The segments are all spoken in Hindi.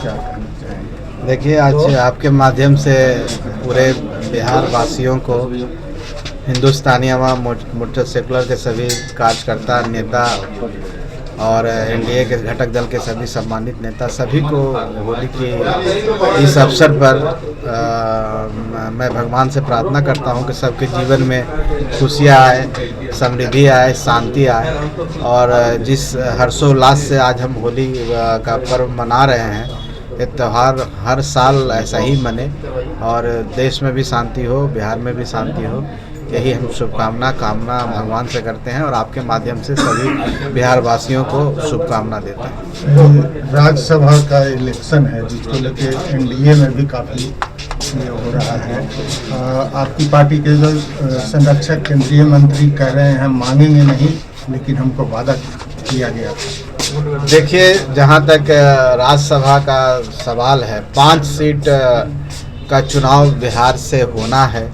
क्या कहना चाहेंगे? देखिए, आज आपके माध्यम से पूरे बिहार वासियों को, हिंदुस्तानी अवाम मोर्चा सेकुलर के सभी कार्यकर्ता, नेता और एनडीए के घटक दल के सभी सम्मानित नेता, सभी को होली की इस अवसर पर मैं भगवान से प्रार्थना करता हूं कि सबके जीवन में खुशियां आए, समृद्धि आए, शांति आए। और जिस हर्षोल्लास से आज हम होली का पर्व मना रहे हैं, ये त्यौहार हर साल ऐसा ही मने और देश में भी शांति हो, बिहार में भी शांति हो, यही हम कामना भगवान से करते हैं और आपके माध्यम से सभी बिहार वासियों को शुभकामना देते हैं। राज्यसभा का इलेक्शन है जिसको लेके एनडीए में भी काफ़ी ये हो रहा है। आपकी पार्टी के जो संरक्षक केंद्रीय मंत्री कह रहे हैं मांगेंगे नहीं, लेकिन हमको वादा किया गया था। देखिए, जहाँ तक राज्यसभा का सवाल है, 5 सीट का चुनाव बिहार से होना है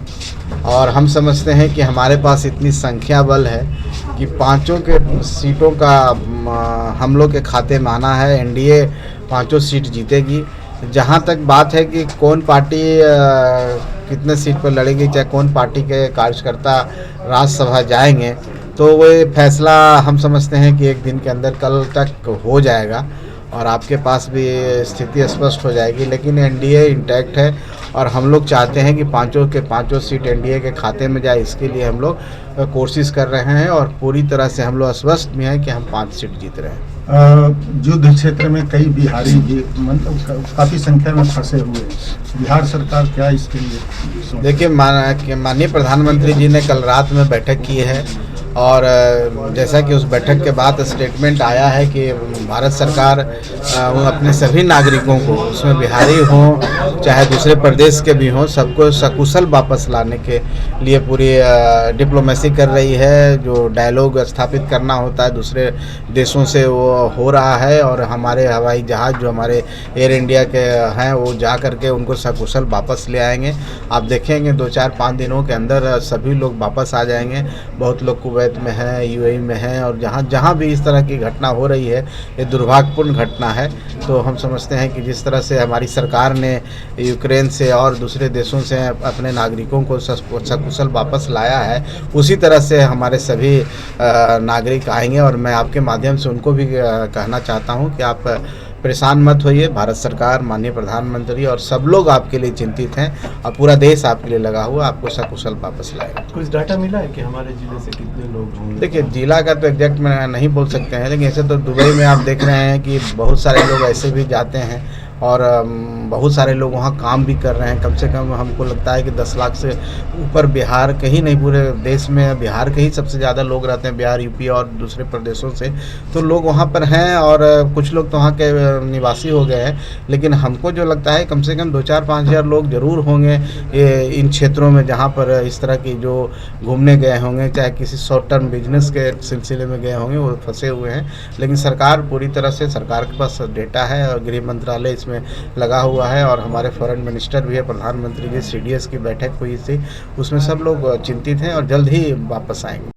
और हम समझते हैं कि हमारे पास इतनी संख्या बल है कि 5 के सीटों का हम लोग के खाते में आना है। एनडीए 5 सीट जीतेगी। जहाँ तक बात है कि कौन पार्टी कितने सीट पर लड़ेगी, चाहे कौन पार्टी के कार्यकर्ता राज्यसभा जाएंगे, तो वो फैसला हम समझते हैं कि एक दिन के अंदर, कल तक हो जाएगा और आपके पास भी स्थिति स्पष्ट हो जाएगी। लेकिन एनडीए इंटैक्ट है और हम लोग चाहते हैं कि 5 के 5 सीट एनडीए के खाते में जाए। इसके लिए हम लोग कोशिश कर रहे हैं और पूरी तरह से हम लोग आश्वस्त भी हैं कि हम 5 सीट जीत रहे हैं। युद्ध क्षेत्र में कई बिहारी भी मतलब काफ़ी संख्या में फंसे हुए हैं। बिहार सरकार क्या इसके लिए? देखिए, माननीय प्रधानमंत्री जी ने कल रात में बैठक की है और जैसा कि उस बैठक के बाद स्टेटमेंट आया है कि भारत सरकार वो अपने सभी नागरिकों को, उसमें बिहारी हों चाहे दूसरे प्रदेश के भी हों, सबको सकुशल वापस लाने के लिए पूरी डिप्लोमेसी कर रही है। जो डायलॉग स्थापित करना होता है दूसरे देशों से, वो हो रहा है और हमारे हवाई जहाज़ जो हमारे एयर इंडिया के हैं, वो जा करके उनको सकुशल वापस ले आएंगे। आप देखेंगे 2-4-5 दिनों के अंदर सभी लोग वापस आ जाएंगे। बहुत लोग कुवैत में है, यूएई में है और जहाँ भी इस तरह की घटना हो रही है, ये दुर्भाग्यपूर्ण घटना है। तो हम समझते हैं कि जिस तरह से हमारी सरकार ने यूक्रेन से और दूसरे देशों से अपने नागरिकों को सकुशल वापस लाया है, उसी तरह से हमारे सभी नागरिक आएंगे। और मैं आपके माध्यम से उनको भी कहना चाहता हूँ कि आप परेशान मत होइए। भारत सरकार, माननीय प्रधानमंत्री और सब लोग आपके लिए चिंतित हैं और पूरा देश आपके लिए लगा हुआ, आपको सकुशल वापस लाएगा। कुछ डाटा मिला है कि हमारे जिले से कितने लोग होंगे? देखिए, जिला का तो एग्जैक्ट मैं नहीं बोल सकते हैं, लेकिन ऐसे तो दुबई में आप देख रहे हैं कि बहुत सारे लोग ऐसे भी जाते हैं और बहुत सारे लोग वहाँ काम भी कर रहे हैं। कम से कम हमको लगता है कि 10 लाख से ऊपर बिहार के ही नहीं, पूरे देश में बिहार के ही सबसे ज़्यादा लोग रहते हैं, बिहार, यूपी और दूसरे प्रदेशों से। तो लोग वहाँ पर हैं और कुछ लोग तो वहाँ के निवासी हो गए हैं। लेकिन हमको जो लगता है कम से कम 2-4-5 हज़ार लोग ज़रूर होंगे ये इन क्षेत्रों में जहाँ पर इस तरह की जो घूमने गए होंगे, चाहे किसी शॉर्ट टर्म बिजनेस के सिलसिले में गए होंगे, वो फंसे हुए हैं। लेकिन सरकार पूरी तरह से, सरकार के पास डेटा है और गृह मंत्रालय में लगा हुआ है और हमारे फॉरेन मिनिस्टर भी है, प्रधानमंत्री जी, सीडीएस की बैठक हुई थी, उसमें सब लोग चिंतित हैं और जल्द ही वापस आएंगे।